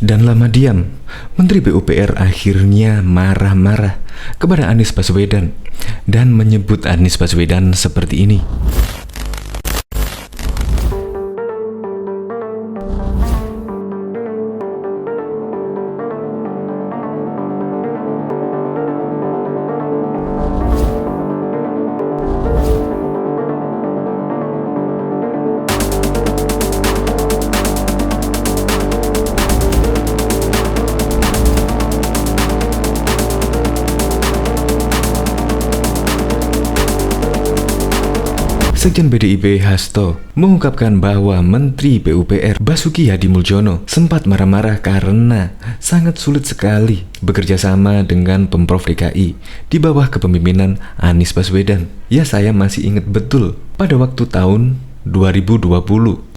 Dan lama diam, Menteri PUPR akhirnya marah-marah kepada Anies Baswedan dan menyebut Anies Baswedan seperti ini. Sekjen PDIP Hasto mengungkapkan bahwa Menteri PUPR Basuki Hadimuljono sempat marah-marah karena sangat sulit sekali bekerja sama dengan Pemprov DKI di bawah kepemimpinan Anies Baswedan. Ya, saya masih ingat betul pada waktu tahun 2020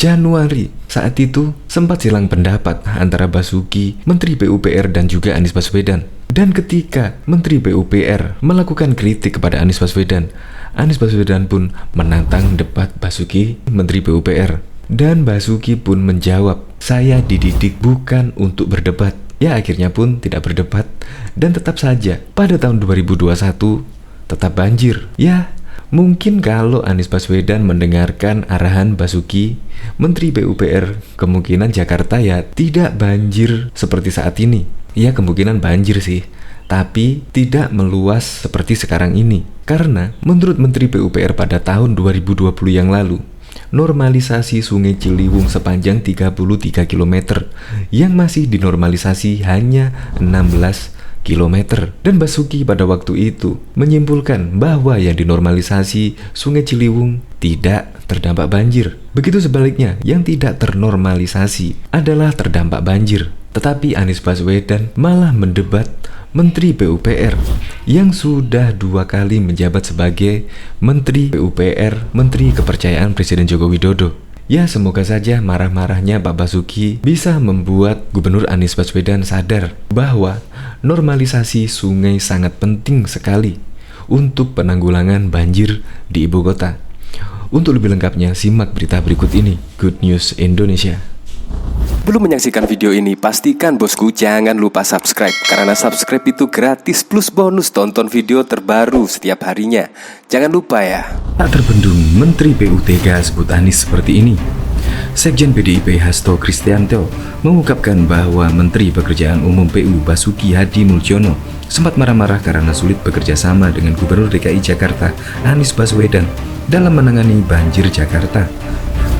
Januari, saat itu sempat silang pendapat antara Basuki, Menteri PUPR dan juga Anies Baswedan. Dan ketika Menteri PUPR melakukan kritik kepada Anies Baswedan pun menantang debat Basuki, Menteri PUPR. Dan Basuki pun menjawab, "Saya dididik bukan untuk berdebat." Ya, akhirnya pun tidak berdebat dan tetap saja pada tahun 2021 tetap banjir. Ya, mungkin kalau Anies Baswedan mendengarkan arahan Basuki, Menteri PUPR, kemungkinan Jakarta ya tidak banjir seperti saat ini. Ya, kemungkinan banjir sih, tapi tidak meluas seperti sekarang ini. Karena menurut Menteri PUPR pada tahun 2020 yang lalu, normalisasi Sungai Ciliwung sepanjang 33 km yang masih dinormalisasi hanya 16 km. Dan Basuki pada waktu itu menyimpulkan bahwa yang dinormalisasi Sungai Ciliwung tidak terdampak banjir. Begitu sebaliknya, yang tidak ternormalisasi adalah terdampak banjir. Tetapi Anies Baswedan malah mendebat Menteri PUPR yang sudah 2 kali menjabat sebagai Menteri PUPR, Menteri Kepercayaan Presiden Joko Widodo. Ya, semoga saja marah-marahnya Pak Basuki bisa membuat Gubernur Anies Baswedan sadar bahwa normalisasi sungai sangat penting sekali untuk penanggulangan banjir di ibu kota. Untuk lebih lengkapnya, simak berita berikut ini. Good News Indonesia. Belum menyaksikan video ini, pastikan bosku jangan lupa subscribe. Karena subscribe itu gratis plus bonus tonton video terbaru setiap harinya. Jangan lupa ya. Tak terbendung, Menteri PUTK sebut Anies seperti ini. Sekjen PDIP Hasto Kristianto mengungkapkan bahwa Menteri Pekerjaan Umum PU Basuki Hadimuljono sempat marah-marah karena sulit bekerja sama dengan Gubernur DKI Jakarta Anies Baswedan dalam menangani banjir Jakarta.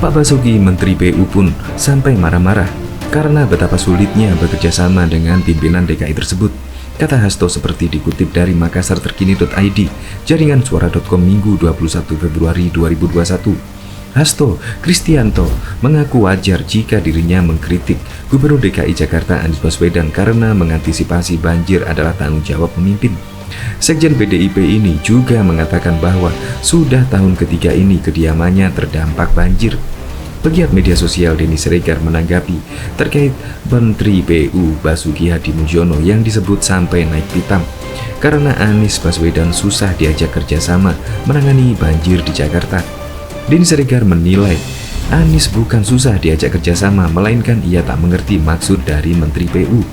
Pak Basuki, Menteri PU pun sampai marah-marah karena betapa sulitnya bekerja sama dengan pimpinan DKI tersebut. Kata Hasto seperti dikutip dari makassarterkini.id, jaringan suara.com Minggu 21 Februari 2021. Hasto Kristianto mengaku wajar jika dirinya mengkritik Gubernur DKI Jakarta Anies Baswedan karena mengantisipasi banjir adalah tanggung jawab pemimpin. Sekjen PDIP ini juga mengatakan bahwa sudah tahun ketiga ini kediamannya terdampak banjir. Pegiat media sosial Denny Siregar menanggapi terkait Menteri PU Basuki Hadimuljono yang disebut sampai naik pitam karena Anies Baswedan susah diajak kerjasama menangani banjir di Jakarta. Denny Siregar menilai Anies bukan susah diajak kerjasama, melainkan ia tak mengerti maksud dari Menteri PU.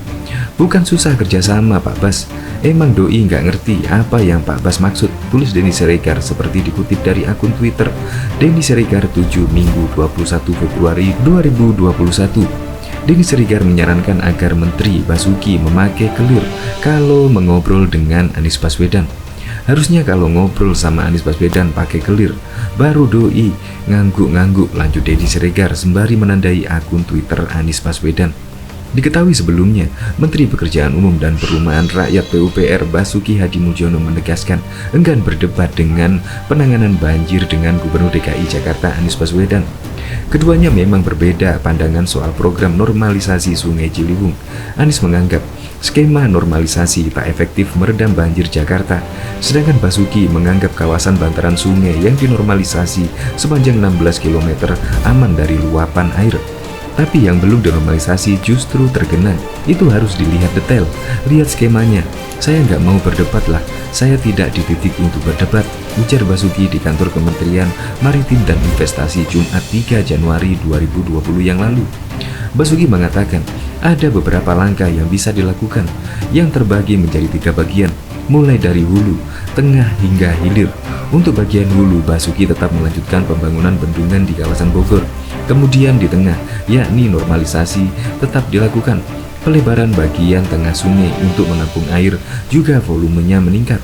Bukan susah kerjasama Pak Bas, emang doi nggak ngerti apa yang Pak Bas maksud, tulis Denny Siregar seperti dikutip dari akun Twitter Denny Siregar 7 Minggu 21 Februari 2021. Denny Siregar menyarankan agar Menteri Basuki memakai clear kalau mengobrol dengan Anies Baswedan. Harusnya kalau ngobrol sama Anies Baswedan pakai clear, baru doi ngangguk-ngangguk, lanjut Denny Siregar sembari menandai akun Twitter Anies Baswedan. Diketahui sebelumnya, Menteri Pekerjaan Umum dan Perumahan Rakyat PUPR Basuki Hadimuljono menegaskan enggan berdebat dengan penanganan banjir dengan Gubernur DKI Jakarta Anies Baswedan. Keduanya memang berbeda pandangan soal program normalisasi Sungai Ciliwung. Anies menganggap skema normalisasi tak efektif meredam banjir Jakarta, sedangkan Basuki menganggap kawasan bantaran sungai yang dinormalisasi sepanjang 16 km aman dari luapan air. Tapi yang belum dinormalisasi justru tergenang. Itu harus dilihat detail. Lihat skemanya. Saya nggak mau berdebat lah. Saya tidak dididik untuk berdebat. ujar Basuki di kantor Kementerian Maritim dan Investasi Jumat 3 Januari 2020 yang lalu. Basuki mengatakan ada beberapa langkah yang bisa dilakukan yang terbagi menjadi 3 bagian, mulai dari hulu, tengah hingga hilir. Untuk bagian hulu, Basuki tetap melanjutkan pembangunan bendungan di kawasan Bogor. Kemudian di tengah, yakni normalisasi, tetap dilakukan. Pelebaran bagian tengah sungai untuk menampung air juga volumenya meningkat.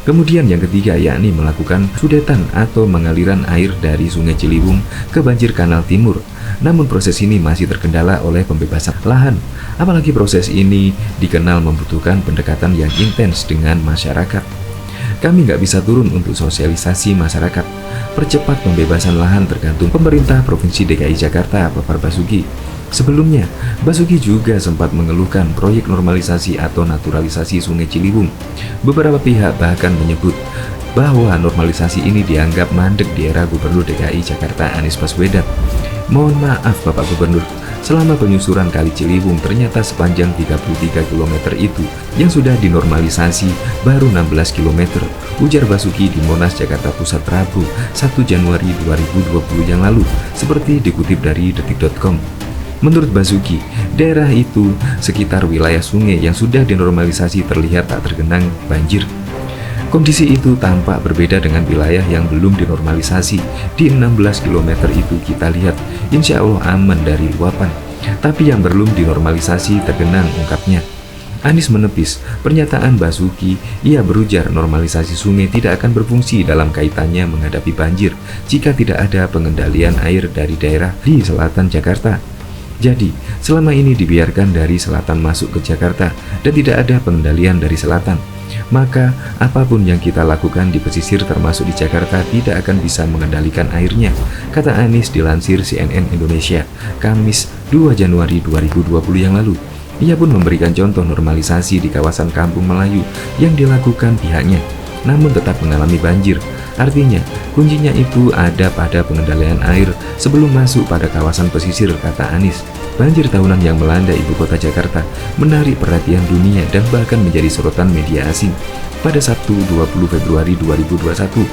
Kemudian yang ketiga yakni melakukan sudetan atau mengaliran air dari Sungai Ciliwung ke banjir Kanal Timur. Namun proses ini masih terkendala oleh pembebasan lahan. Apalagi proses ini dikenal membutuhkan pendekatan yang intens dengan masyarakat. Kami nggak bisa turun untuk sosialisasi masyarakat. Percepat pembebasan lahan tergantung pemerintah Provinsi DKI Jakarta, papaar Basuki. Sebelumnya, Basuki juga sempat mengeluhkan proyek normalisasi atau naturalisasi Sungai Ciliwung. Beberapa pihak bahkan menyebut bahwa normalisasi ini dianggap mandek di era Gubernur DKI Jakarta Anies Baswedan. Mohon maaf Bapak Gubernur, selama penyusuran Kali Ciliwung ternyata sepanjang 33 km itu yang sudah dinormalisasi baru 16 km, ujar Basuki di Monas, Jakarta Pusat Rabu 1 Januari 2020 yang lalu, seperti dikutip dari detik.com. Menurut Basuki, daerah itu sekitar wilayah sungai yang sudah dinormalisasi terlihat tak tergenang banjir. Kondisi itu tampak berbeda dengan wilayah yang belum dinormalisasi. Di 16 km itu kita lihat insya Allah aman dari luapan, tapi yang belum dinormalisasi tergenang, ungkapnya. Anies menepis pernyataan Basuki. Ia berujar normalisasi sungai tidak akan berfungsi dalam kaitannya menghadapi banjir jika tidak ada pengendalian air dari daerah di selatan Jakarta. Jadi, selama ini dibiarkan dari selatan masuk ke Jakarta dan tidak ada pengendalian dari selatan, maka apapun yang kita lakukan di pesisir termasuk di Jakarta tidak akan bisa mengendalikan airnya, kata Anies dilansir CNN Indonesia, Kamis 2 Januari 2020 yang lalu. Ia pun memberikan contoh normalisasi di kawasan Kampung Melayu yang dilakukan pihaknya, namun tetap mengalami banjir. Artinya, kuncinya itu ada pada pengendalian air sebelum masuk pada kawasan pesisir, kata Anies. Banjir tahunan yang melanda ibu kota Jakarta menarik perhatian dunia dan bahkan menjadi sorotan media asing. Pada Sabtu 20 Februari 2021,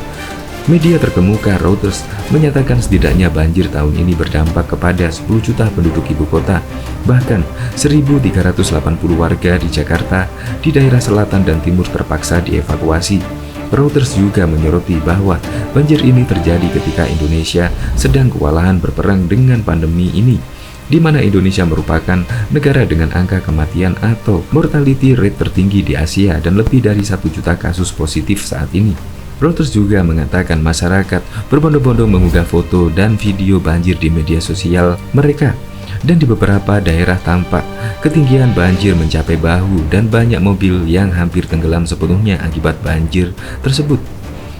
media terkemuka Reuters menyatakan setidaknya banjir tahun ini berdampak kepada 10 juta penduduk ibu kota. Bahkan 1.380 warga di Jakarta di daerah selatan dan timur terpaksa dievakuasi. Reuters juga menyoroti bahwa banjir ini terjadi ketika Indonesia sedang kewalahan berperang dengan pandemi ini, di mana Indonesia merupakan negara dengan angka kematian atau mortality rate tertinggi di Asia dan lebih dari 1 juta kasus positif saat ini. Reuters juga mengatakan masyarakat berbondong-bondong mengunggah foto dan video banjir di media sosial mereka, dan di beberapa daerah tampak ketinggian banjir mencapai bahu dan banyak mobil yang hampir tenggelam sepenuhnya akibat banjir tersebut.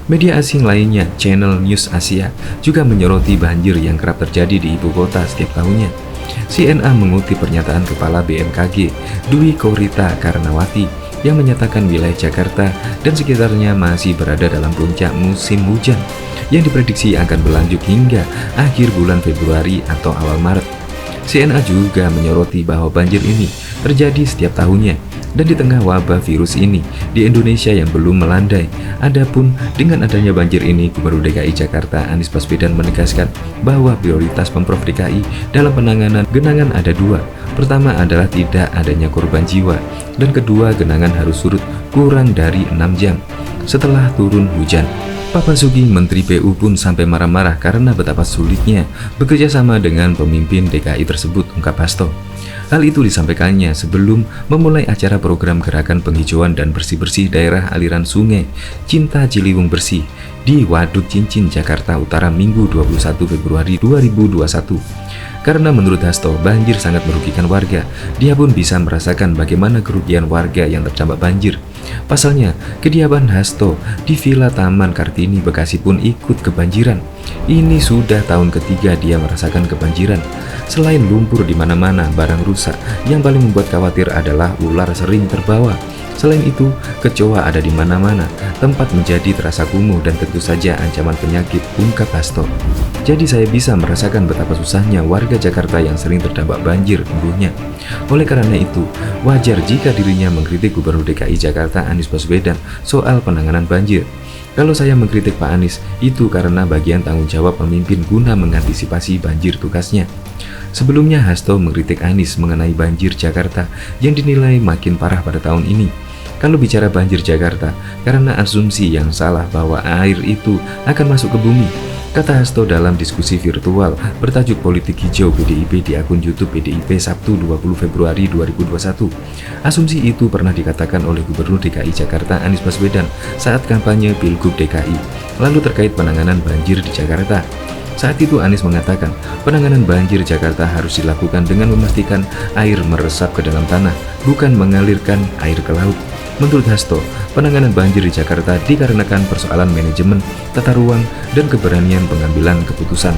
Media asing lainnya, Channel News Asia, juga menyoroti banjir yang kerap terjadi di ibu kota setiap tahunnya. CNN mengutip pernyataan Kepala BMKG, Dwi Korita Karnawati, yang menyatakan wilayah Jakarta dan sekitarnya masih berada dalam puncak musim hujan yang diprediksi akan berlanjut hingga akhir bulan Februari atau awal Maret. CNN juga menyoroti bahwa banjir ini terjadi setiap tahunnya dan di tengah wabah virus ini di Indonesia yang belum melandai. Adapun dengan adanya banjir ini, Gubernur DKI Jakarta Anies Baswedan menegaskan bahwa prioritas Pemprov DKI dalam penanganan genangan ada 2. Pertama adalah tidak adanya korban jiwa, dan kedua, genangan harus surut kurang dari 6 jam setelah turun hujan. Pak Basuki, Menteri PU pun sampai marah-marah karena betapa sulitnya bekerja sama dengan pemimpin DKI tersebut, ungkap Hasto. Hal itu disampaikannya sebelum memulai acara program gerakan penghijauan dan bersih-bersih daerah aliran sungai Cinta Ciliwung Bersih di Waduk Cincin, Jakarta Utara, Minggu 21 Februari 2021. Karena menurut Hasto, banjir sangat merugikan warga. Dia pun bisa merasakan bagaimana kerugian warga yang terdampak banjir. Pasalnya, kediaman Hasto di Villa Taman Kartini, Bekasi pun ikut kebanjiran. Ini sudah tahun ketiga dia merasakan kebanjiran. Selain lumpur di mana-mana, barang rusak, yang paling membuat khawatir adalah ular sering terbawa. Selain itu, kecoa ada di mana-mana, tempat menjadi terasa kumuh dan tentu saja ancaman penyakit, ungkap Hasto. Jadi saya bisa merasakan betapa susahnya warga Jakarta yang sering terdampak banjir, umbuhnya. Oleh karena itu, wajar jika dirinya mengkritik Gubernur DKI Jakarta Anies Baswedan soal penanganan banjir. Kalau saya mengkritik Pak Anies, itu karena bagian tanggung jawab pemimpin guna mengantisipasi banjir tugasnya. Sebelumnya Hasto mengkritik Anies mengenai banjir Jakarta yang dinilai makin parah pada tahun ini. Kalau bicara banjir Jakarta, karena asumsi yang salah bahwa air itu akan masuk ke bumi, kata Hasto dalam diskusi virtual bertajuk Politik Hijau PDIP di akun YouTube PDIP Sabtu 20 Februari 2021. Asumsi itu pernah dikatakan oleh Gubernur DKI Jakarta Anies Baswedan saat kampanye Pilgub DKI, lalu terkait penanganan banjir di Jakarta. Saat itu Anies mengatakan, penanganan banjir Jakarta harus dilakukan dengan memastikan air meresap ke dalam tanah, bukan mengalirkan air ke laut. Menurut Hasto, penanganan banjir di Jakarta dikarenakan persoalan manajemen, tata ruang, dan keberanian pengambilan keputusan.